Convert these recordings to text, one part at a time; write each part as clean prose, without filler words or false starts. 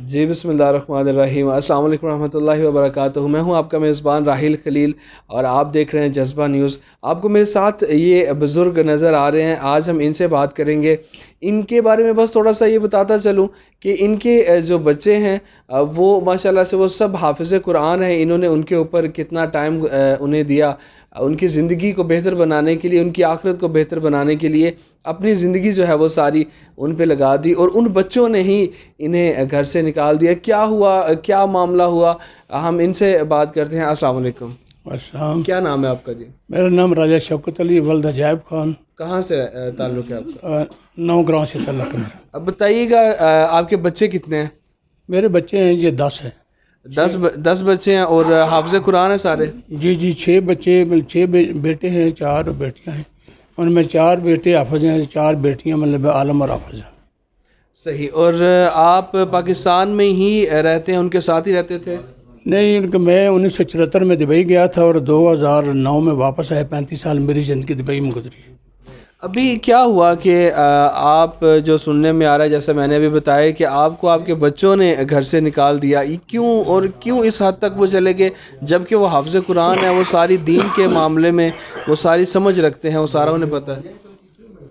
جی بسم اللہ الرحمن الرحیم، السلام علیکم ورحمۃ اللہ وبرکاتہ۔ میں ہوں آپ کا میزبان راحیل خلیل اور آپ دیکھ رہے ہیں جذبہ نیوز۔ آپ کو میرے ساتھ یہ بزرگ نظر آ رہے ہیں، آج ہم ان سے بات کریں گے۔ ان کے بارے میں بس تھوڑا سا یہ بتاتا چلوں کہ ان کے جو بچے ہیں وہ ماشاءاللہ سے وہ سب حافظ قرآن ہیں۔ انہوں نے ان کے اوپر کتنا ٹائم انہیں دیا، ان کی زندگی کو بہتر بنانے کے لیے، ان کی آخرت کو بہتر بنانے کے لیے اپنی زندگی جو ہے وہ ساری ان پہ لگا دی، اور ان بچوں نے ہی انہیں گھر سے نکال دیا۔ کیا ہوا، کیا معاملہ ہوا، ہم ان سے بات کرتے ہیں۔ السلام علیکم۔ السلام، کیا نام ہے آپ کا؟ جی میرا نام راجہ شوکت علی ولد عجائب خان، کہاں سے تعلق ہے آپ کا؟ نو گراؤں سے تعلق ہے میرا۔ اب بتائیے گا آپ کے بچے کتنے ہیں؟ میرے بچے ہیں یہ 10 ہیں۔ 10 بچے ہیں اور حافظ قرآن ہیں سارے؟ جی 6 بچے، 6 بیٹے ہیں، 4 بیٹیاں ہیں۔ ان میں 4 بیٹے حافظ ہیں، 4 بیٹیاں مطلب عالم اور حافظ ہیں۔ صحیح۔ اور آپ پاکستان میں ہی رہتے ہیں، ان کے ساتھ ہی رہتے تھے؟ نہیں، ان کو میں 1974 میں دبئی گیا تھا اور 2009 میں واپس آیا۔ 35 سال میری زندگی دبئی میں گزری۔ ابھی کیا ہوا کہ آپ جو سننے میں آ رہا ہے، جیسے میں نے ابھی بتایا کہ آپ کو آپ کے بچوں نے گھر سے نکال دیا، یہ کیوں اور کیوں اس حد تک وہ چلے گئے، جبکہ وہ حافظ قرآن ہے، وہ ساری دین کے معاملے میں وہ ساری سمجھ رکھتے ہیں، وہ سارا انہیں پتہ ہے؟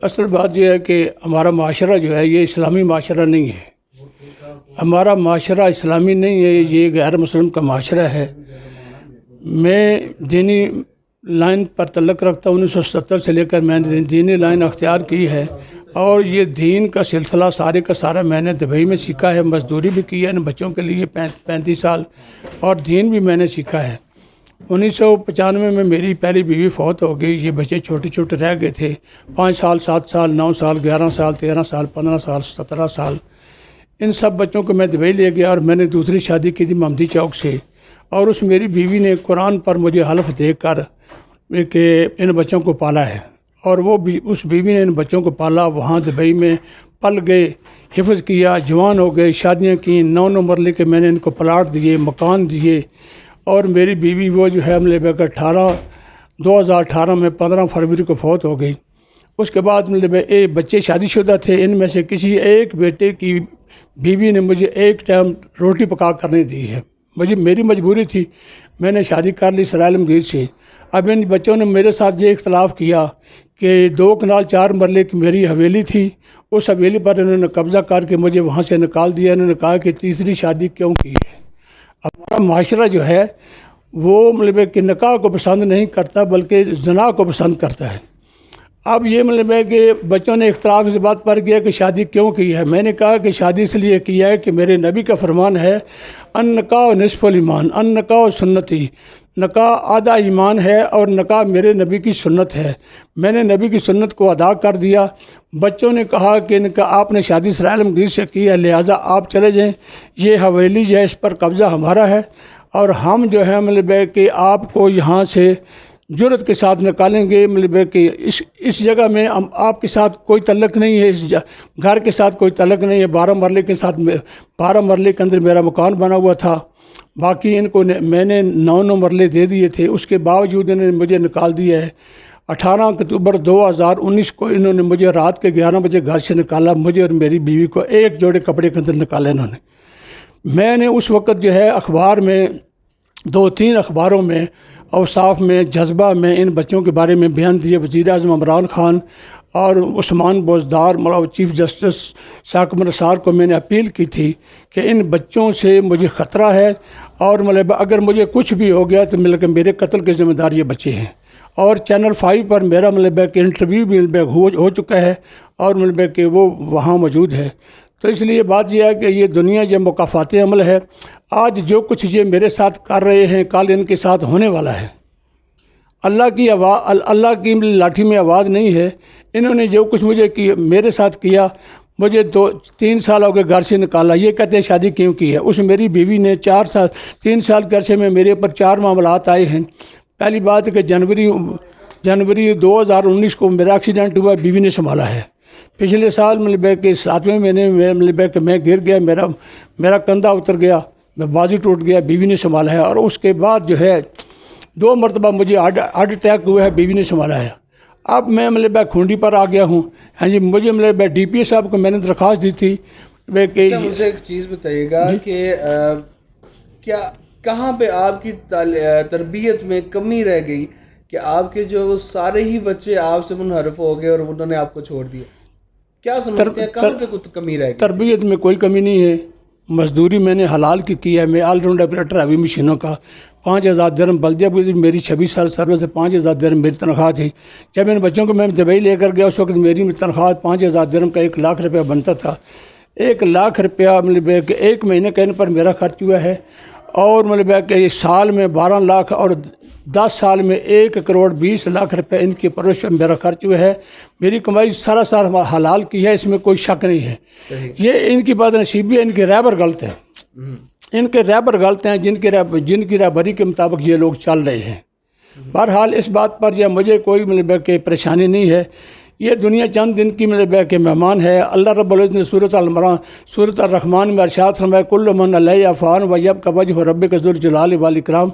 اصل بات یہ ہے کہ ہمارا معاشرہ جو ہے یہ اسلامی معاشرہ نہیں ہے۔ ہمارا معاشرہ اسلامی نہیں ہے، یہ غیر مسلم کا معاشرہ ہے۔ میں دینی لائن پر تعلق رکھتا ہوں۔ 1970 سے لے کر میں نے دینی لائن اختیار کی ہے، اور یہ دین کا سلسلہ سارے کا سارا میں نے دبئی میں سیکھا ہے۔ مزدوری بھی کی ہے ان بچوں کے لیے 35 سال، اور دین بھی میں نے سیکھا ہے۔ 1995 میں میری پہلی بیوی فوت ہو گئی۔ یہ بچے چھوٹے چھوٹے رہ گئے تھے، 5 سال، 7 سال، 9 سال، 11 سال، 13 سال، 15 سال، 17 سال۔ ان سب بچوں کو میں دبئی لے گیا، اور میں نے دوسری شادی کی تھی محمدی چوک سے، اور اس میری بیوی نے قرآن پر مجھے حلف دے کر کہ ان بچوں کو پالا ہے، اور وہ اس بیوی نے ان بچوں کو پالا۔ وہاں دبئی میں پل گئے، حفظ کیا، جوان ہو گئے، شادیاں کیں، 9 مرلے کے میں نے ان کو پلاٹ دیے، مکان دیے، اور میری بیوی وہ جو ہے مطلب 2018 میں 15 فروری کو فوت ہو گئی۔ اس کے بعد مطلب بچے شادی شدہ تھے، ان میں سے کسی ایک بیٹے کی بیوی نے مجھے ایک ٹائم روٹی پکا کرنے دی ہے۔ میری مجبوری تھی، میں نے شادی کر لی سرائے عالمگیر سے۔ اب ان بچوں نے میرے ساتھ یہ اختلاف کیا کہ 2 کنال 4 مرلے کی میری حویلی تھی، اس حویلی پر انہوں نے قبضہ کر کے مجھے وہاں سے نکال دیا۔ انہوں نے کہا کہ تیسری شادی کیوں کی ہے۔ ہمارا معاشرہ جو ہے وہ مطلب کہ نکاح کو پسند نہیں کرتا، بلکہ زنا کو پسند کرتا ہے۔ اب یہ مطلب ہے کہ بچوں نے اختلاف اس بات پر کیا کہ شادی کیوں کی ہے۔ میں نے کہا کہ شادی اس لیے کیا ہے کہ میرے نبی کا فرمان ہے، ان نکاح نصف الایمان، ان نکاح سنتی، نکاح آدھا ایمان ہے، اور نکاح میرے نبی کی سنت ہے۔ میں نے نبی کی سنت کو ادا کر دیا۔ بچوں نے کہا کہ آپ نے شادی سرائے عالمگیر سے کی ہے، لہٰذا آپ چلے جائیں، یہ حویلی جو ہے اس پر قبضہ ہمارا ہے، اور ہم جو ہے مطلب ہے کہ آپ کو یہاں سے جرت کے ساتھ نکالیں گے۔ مطلب ہے کہ اس جگہ میں آپ کے ساتھ کوئی تعلق نہیں ہے، اس گھر کے ساتھ کوئی تعلق نہیں ہے۔ 12 مرلے کے ساتھ 12 مرلے کے اندر میرا مکان بنا ہوا تھا، باقی ان کو میں نے 9 مرلے دے دیے تھے، اس کے باوجود انہوں نے مجھے نکال دیا ہے۔ 18 اکتوبر 2019 کو انہوں نے مجھے رات کے 11 بجے گھر سے نکالا، مجھے اور میری بیوی کو ایک جوڑے کپڑے کے اندر نکالا انہوں نے۔ میں نے اس وقت جو ہے اخبار میں 2-3 اخباروں میں، اوصاف میں، جذبہ میں ان بچوں کے بارے میں بیان دیے۔ وزیر اعظم عمران خان اور عثمان بوزدار، چیف جسٹس ثاقب نثار کو میں نے اپیل کی تھی کہ ان بچوں سے مجھے خطرہ ہے، اور مطلب اگر مجھے کچھ بھی ہو گیا تو مطلب میرے قتل کے ذمہ دار یہ بچے ہیں۔ اور چینل 5 پر میرا مطلب کہ انٹرویو بھی ہو چکا ہے، اور مطلب کہ وہ وہاں موجود ہے۔ تو اس لیے بات یہ ہے کہ یہ دنیا جو مکافات عمل ہے، آج جو کچھ یہ میرے ساتھ کر رہے ہیں کل ان کے ساتھ ہونے والا ہے۔ اللہ کی لاٹھی میں آواز نہیں ہے۔ انہوں نے جو کچھ میرے ساتھ کیا، مجھے 2-3 سال ہو گئے گھر سے نکالا۔ یہ کہتے ہیں شادی کیوں کی ہے۔ اس میری بیوی نے 3 سال کے عرصے میں میرے اوپر 4 معاملات آئے ہیں۔ پہلی بات ہے کہ جنوری 2019 کو میرا ایکسیڈنٹ ہوا، بیوی نے سنبھالا ہے۔ پچھلے سال مطلب کہ 7ویں مہینے میں مطلب کہ میں گر گیا، میرا کندھا اتر گیا، میں بازو ٹوٹ گیا، بیوی نے سنبھالا ہے۔ اور اس کے بعد جو ہے 2 مرتبہ مجھے ہارٹ اٹیک ہوا ہے، بیوی نے سنبھالا ہے۔ اب میں مطلب کھونڈی پر آ گیا ہوں۔ ہاں جی، مجھے مطلب ڈی پی صاحب کو میں نے درخواست دی تھی اچھا مجھے ایک چیز بتائیے گا کہ کیا کہاں پہ آپ کی تربیت میں کمی رہ گئی کہ آپ کے جو سارے ہی بچے آپ سے منحرف ہو گئے اور انہوں نے آپ کو چھوڑ دیا؟ کیا سمجھتے ہیں کہاں پہ کچھ کمی رہ گئی؟ تربیت میں کوئی کمی نہیں ہے، مزدوری میں نے حلال کی ہے، میں آل راؤنڈ آپریٹر ہیوی مشینوں کا، 5,000 درہم بلدیہ بھی میری 26 سال سروس سے 5,000 درہم میری تنخواہ تھی۔ جب ان بچوں کو میں دبئی لے کر گیا اس وقت میری تنخواہ 5,000 درہم کا 1,00,000 روپیہ بنتا تھا۔ 1,00,000 روپیہ مطلب ہے کہ ایک مہینے کا ان پر میرا خرچ ہوا ہے، اور مطلب ہے کہ سال میں 12 لاکھ اور 10 سال میں 1,20,00,000 روپے ان کی پرورش میں میرا خرچ ہوا ہے۔ میری کمائی سارا حلال کی ہے، اس میں کوئی شک نہیں ہے۔ یہ ان کی بات نصیبی ہے، ان کے رہبر غلط ہیں، ان کے رہبر غلط ہیں جن کی رہبری کے مطابق یہ لوگ چل رہے ہیں۔ بہرحال اس بات پر یہ مجھے کوئی مطلب ہے کہ پریشانی نہیں ہے۔ یہ دنیا چند دن کی مطلب ہے کہ مہمان ہے۔ اللہ رب العزت نے سورۃ الرحمن میں ارشاد فرمایا کل من علیہا فان ویبقی وجہ ربک ذو الجلال والاکرام،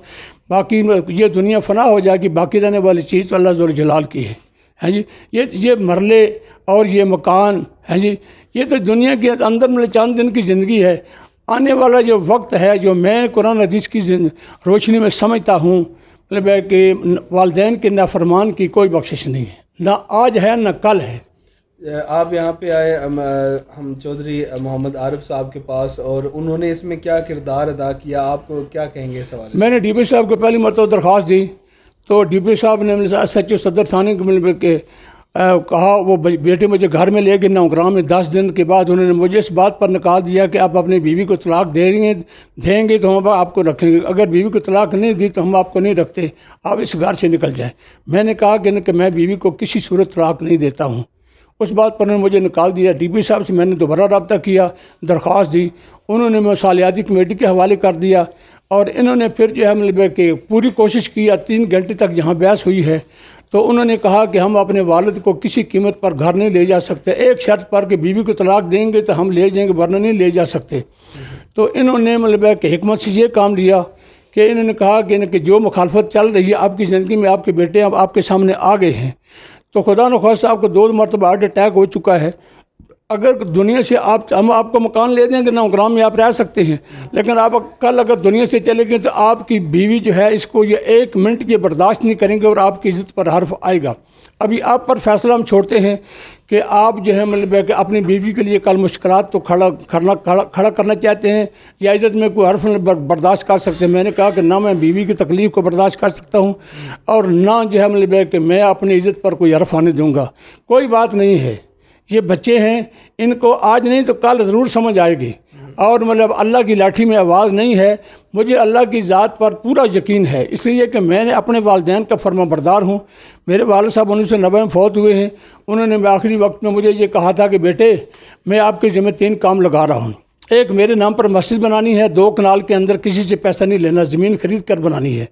باقی یہ دنیا فنا ہو جائے گی، باقی رہنے والی چیز تو اللہ ذو الجلال کی ہے۔ ہاں جی، یہ مرلے اور یہ مکان، ہاں جی، یہ تو دنیا کے اندر میں چند دن کی زندگی ہے۔ آنے والا جو وقت ہے جو میں قرآن حدیث کی روشنی میں سمجھتا ہوں مطلب ہے کہ والدین کے نافرمان کی کوئی بخشش نہیں ہے، نہ آج ہے نہ کل ہے۔ آپ یہاں پہ آئے ہم چودھری محمد عارف صاحب کے پاس، اور انہوں نے اس میں کیا کردار ادا کیا، آپ کو کیا کہیں گے اس حوالے سے؟ میں نے ڈی پی صاحب کو پہلی مرتبہ درخواست دی تو ڈی پی صاحب نے ایس ایچ او صدر تھانے کو مل کے کہا، وہ بیٹے مجھے گھر میں لے کے نوگرام میں 10 دن کے بعد انہوں نے مجھے اس بات پر نکال دیا کہ آپ اپنی بیوی کو طلاق دیں گے تو ہم آپ کو رکھیں گے، اگر بیوی کو طلاق نہیں دی تو ہم آپ کو نہیں رکھتے، آپ اس گھر سے نکل جائیں۔ میں نے کہا کہ میں بیوی کو کسی صورت طلاق نہیں دیتا ہوں۔ اس بات پر انہوں نے مجھے نکال دیا۔ ڈی پی صاحب سے میں نے دوبارہ رابطہ کیا، درخواست دی، انہوں نے مصالحاتی کمیٹی کے حوالے کر دیا، اور انہوں نے پھر جو ہے مطلب کہ پوری کوشش کی، 3 گھنٹے تک جہاں بحث ہوئی ہے، تو انہوں نے کہا کہ ہم اپنے والد کو کسی قیمت پر گھر نہیں لے جا سکتے، ایک شرط پر کہ بیوی کو طلاق دیں گے تو ہم لے جائیں گے ورنہ نہیں لے جا سکتے۔ تو انہوں نے مطلب کہ حکمت سے یہ کام لیا کہ انہوں نے کہا کہ جو مخالفت چل رہی ہے آپ کی زندگی میں، آپ کے بیٹے اب آپ کے سامنے آ گئے ہیں، تو خدا نخواستہ آپ کو 2 مرتبہ ہارٹ اٹیک ہو چکا ہے، اگر دنیا سے ہم آپ کو مکان لے دیں گے نوگرام میں آپ رہ سکتے ہیں، لیکن آپ کل اگر دنیا سے چلے گئے تو آپ کی بیوی جو ہے اس کو یہ 1 منٹ یہ برداشت نہیں کریں گے اور آپ کی عزت پر حرف آئے گا۔ ابھی آپ پر فیصلہ ہم چھوڑتے ہیں کہ آپ جو ہے مطلب ہے کہ اپنی بیوی کے لیے کل مشکلات تو کھڑا کرنا چاہتے ہیں یا عزت میں کوئی حرف برداشت کر سکتے ہیں۔ میں نے کہا کہ نہ میں بیوی کی تکلیف کو برداشت کر سکتا ہوں اور نہ جو ہے مطلب ہے کہ میں اپنی عزت پر کوئی حرف آنے دوں گا۔ کوئی بات نہیں ہے، یہ بچے ہیں، ان کو آج نہیں تو کل ضرور سمجھ آئے گی، اور مطلب اللہ کی لاٹھی میں آواز نہیں ہے۔ مجھے اللہ کی ذات پر پورا یقین ہے، اس لیے کہ میں نے اپنے والدین کا فرما بردار ہوں۔ میرے والد صاحب 1990 میں فوت ہوئے ہیں، انہوں نے آخری وقت میں مجھے یہ کہا تھا کہ بیٹے میں آپ کے ذمہ 3 کام لگا رہا ہوں، ایک میرے نام پر مسجد بنانی ہے، 2 کنال کے اندر کسی سے پیسہ نہیں لینا، زمین خرید کر بنانی ہے،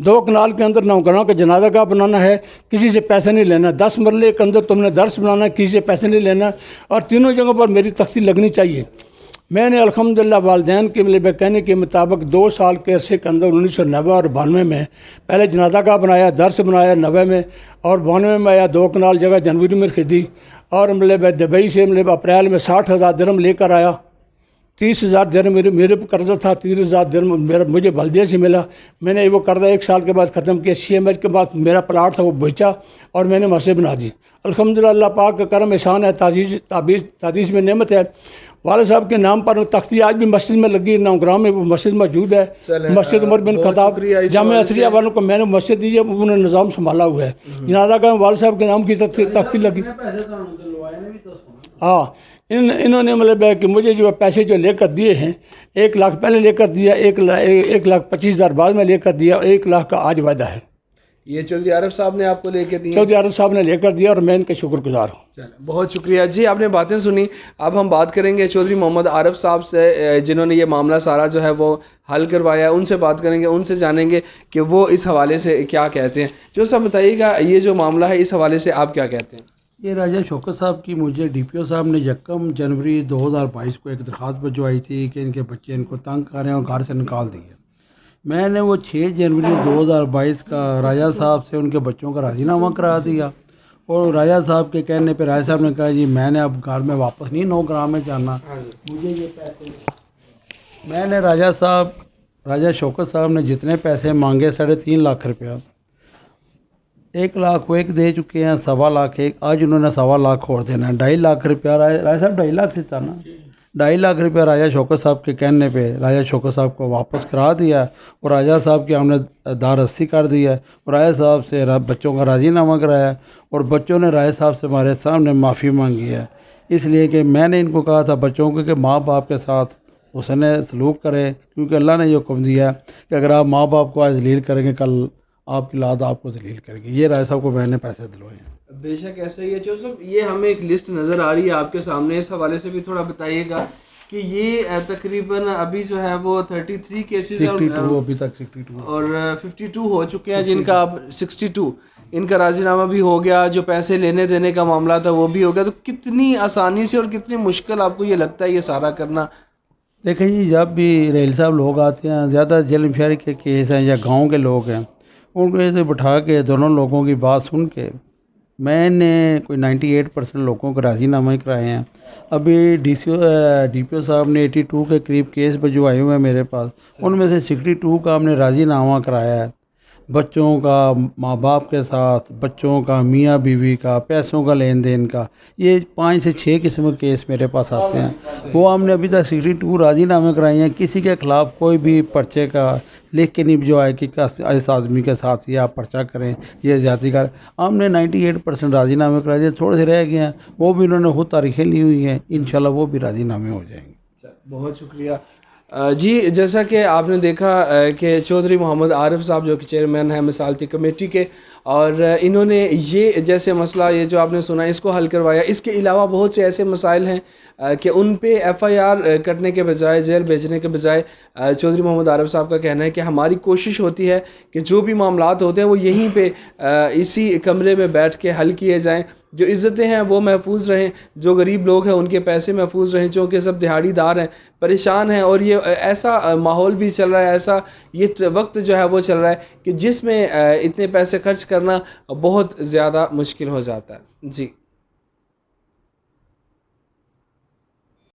2 کنال کے اندر نوگراں کا جنازہ گاہ بنانا ہے، کسی سے پیسہ نہیں لینا، 10 مرلے کے اندر تم نے درس بنانا ہے، کسی سے پیسے نہیں لینا، اور تینوں جگہوں پر میری تختی لگنی چاہیے۔ میں نے الحمدللہ والدین کے کہنے کے مطابق 2 سال کے عرصے کے اندر 1990 اور 92 میں پہلے جنازہ گاہ بنایا، درس بنایا 90 میں، اور 92 میں آیا 2 کنال جگہ جنوری میں خریدی، اور دبئی سے اپریل میں 60,000 درہم لے کر آیا، 30,000 درہم میرے پہ قرضہ تھا، 30,000 درہم مجھے بلدیہ سے ملا، میں نے وہ قرضہ 1 سال کے بعد ختم کیا، CMH کے بعد میرا پلاٹ تھا وہ بیچا اور میں نے مسجد بنا دی۔ الحمدللہ اللہ پاک کا کرم احسان ہے، تعزیز میں نعمت ہے۔ والد صاحب کے نام پر تختی آج بھی مسجد میں لگی، نوگراں میں وہ مسجد موجود ہے، مسجد عمر بن خطاب جامعہ اثریہ والوں کو میں نے مسجد دی ہے، انہوں نے نظام سنبھالا ہوا ہے۔ جنازہ گاہ میں والد صاحب کے نام کی تختی لگی۔ ہاں، انہوں نے مطلب ہے کہ مجھے جو پیسے جو لے کر دیے ہیں، 1 لاکھ پہلے لے کر دیا، 1,25,000 بعد میں لے کر دیا، اور 1 لاکھ کا آج وعدہ ہے۔ یہ چودھری عارف صاحب نے آپ کو لے کے دی؟ چودھری عارف صاحب نے لے کر دیا اور میں ان کے شکر گزار ہوں۔ بہت شکریہ جی، آپ نے باتیں سنی۔ اب ہم بات کریں گے چودھری محمد عارف صاحب سے، جنہوں نے یہ معاملہ سارا جو ہے وہ حل کروایا، ان سے بات کریں گے، ان سے جانیں گے کہ وہ اس حوالے سے کیا کہتے ہیں۔ جو صاحب بتائیے گا یہ جو معاملہ ہے اس حوالے سے آپ کیا کہتے ہیں؟ یہ راجہ شوکت صاحب کی مجھے ڈی پی او صاحب نے 1 جنوری 2022 کو ایک درخواست بھجوائی تھی کہ ان کے بچے ان کو تنگ کر رہے ہیں اور گھر سے نکال دیے۔ میں نے وہ 6 جنوری 2022 کا راجہ صاحب سے ان کے بچوں کا راضی نامہ کرا دیا، اور راجہ صاحب کے کہنے پہ راجہ صاحب نے کہا جی میں نے اب گھر میں واپس نہیں 9 گرام میں جانا، مجھے یہ پیسے، میں نے راجہ شوکت صاحب نے جتنے پیسے مانگے 3.5 لاکھ روپیہ، 1 لاکھ وہ ایک دے چکے ہیں، 1.25 لاکھ ایک، آج انہوں نے 1.25 لاکھ اور دینا ہے، 2.5 لاکھ روپیہ راجہ صاحب 2.5 لاکھ تھا نا، 2.5 لاکھ روپیہ راجہ شوکت صاحب کے کہنے پہ راجہ شوکت صاحب کو واپس کرا دیا، اور راجہ صاحب کی ہم نے داررسی کر دی ہے، اور راجہ صاحب سے بچوں کا راضی نامہ کرایا، اور بچوں نے راجہ صاحب سے ہمارے سامنے معافی مانگی ہے، اس لیے کہ میں نے ان کو کہا تھا بچوں کو کہ ماں باپ کے ساتھ حسن سلوک کرے، کیونکہ اللہ نے یہ حکم دیا ہے کہ اگر آپ ماں باپ کو آج ذلیل کریں گے کل آپ کی اولاد آپ کو ذلیل کرے گی۔ یہ راجہ صاحب کو میں نے پیسے دلوائے ہیں۔ بے شک ایسا ہی ہے جو صاحب، یہ ہمیں ایک لسٹ نظر آ رہی ہے آپ کے سامنے، اس حوالے سے بھی تھوڑا بتائیے گا کہ یہ تقریباً ابھی جو ہے وہ 33 کیسز 62 ابھی تک 62 اور 52 ہو چکے ہیں، جن کا اب 62 ان کا راضی نامہ بھی ہو گیا، جو پیسے لینے دینے کا معاملہ تھا وہ بھی ہو گیا۔ تو کتنی آسانی سے اور کتنی مشکل آپ کو یہ لگتا ہے یہ سارا کرنا؟ دیکھیں جی، جب بھی ریل صاحب لوگ آتے ہیں، زیادہ جلم شہری کے کیس ہیں یا گاؤں کے لوگ ہیں، ان کو ایسے بٹھا کے دونوں لوگوں کی بات سن کے میں نے کوئی 98% لوگوں کو راضی نامہ ہی کرائے ہیں۔ ابھی ڈی پی او صاحب نے 82 کے قریب کیس بھجوائے ہوئے ہیں میرے پاس، ان میں سے 62 کا ہم نے راضی نامہ کرایا ہے، بچوں کا ماں باپ کے ساتھ، بچوں کا میاں بیوی کا، پیسوں کا لین دین کا، یہ 5 سے 6 قسم کے کیس میرے پاس آتے ہیں، وہ ہم نے ابھی تک 62 راضی نامے کرائے ہیں۔ کسی کے خلاف کوئی بھی پرچے کا لکھ کے نہیں بھجوایا کہ اس آدمی کے ساتھ یہ آپ پرچہ کریں، یہ زیادتی کریں، ہم نے 98% راضی نامے کرائے ہیں، تھوڑے سے رہ گئے ہیں وہ بھی انہوں نے خود تاریخیں لی ہوئی ہیں، انشاءاللہ وہ بھی راضی نامے ہو جائیں گے۔ بہت شکریہ جی۔ جیسا کہ آپ نے دیکھا کہ چودھری محمد عارف صاحب جو کہ چیئرمین ہیں مثالتی کمیٹی کے، اور انہوں نے یہ جیسے مسئلہ یہ جو آپ نے سنا اس کو حل کروایا۔ اس کے علاوہ بہت سے ایسے مسائل ہیں کہ ان پہ ایف آئی آر کرنے کے بجائے، جیل بھیجنے کے بجائے، چودھری محمد عارف صاحب کا کہنا ہے کہ ہماری کوشش ہوتی ہے کہ جو بھی معاملات ہوتے ہیں وہ یہیں پہ اسی کمرے میں بیٹھ کے حل کیے جائیں، جو عزتیں ہیں وہ محفوظ رہیں، جو غریب لوگ ہیں ان کے پیسے محفوظ رہیں، چونکہ سب دہاڑی دار ہیں، پریشان ہیں، اور یہ ایسا ماحول بھی چل رہا ہے، ایسا یہ وقت جو ہے وہ چل رہا ہے کہ جس میں اتنے پیسے خرچ کرنا بہت زیادہ مشکل ہو جاتا ہے۔ جی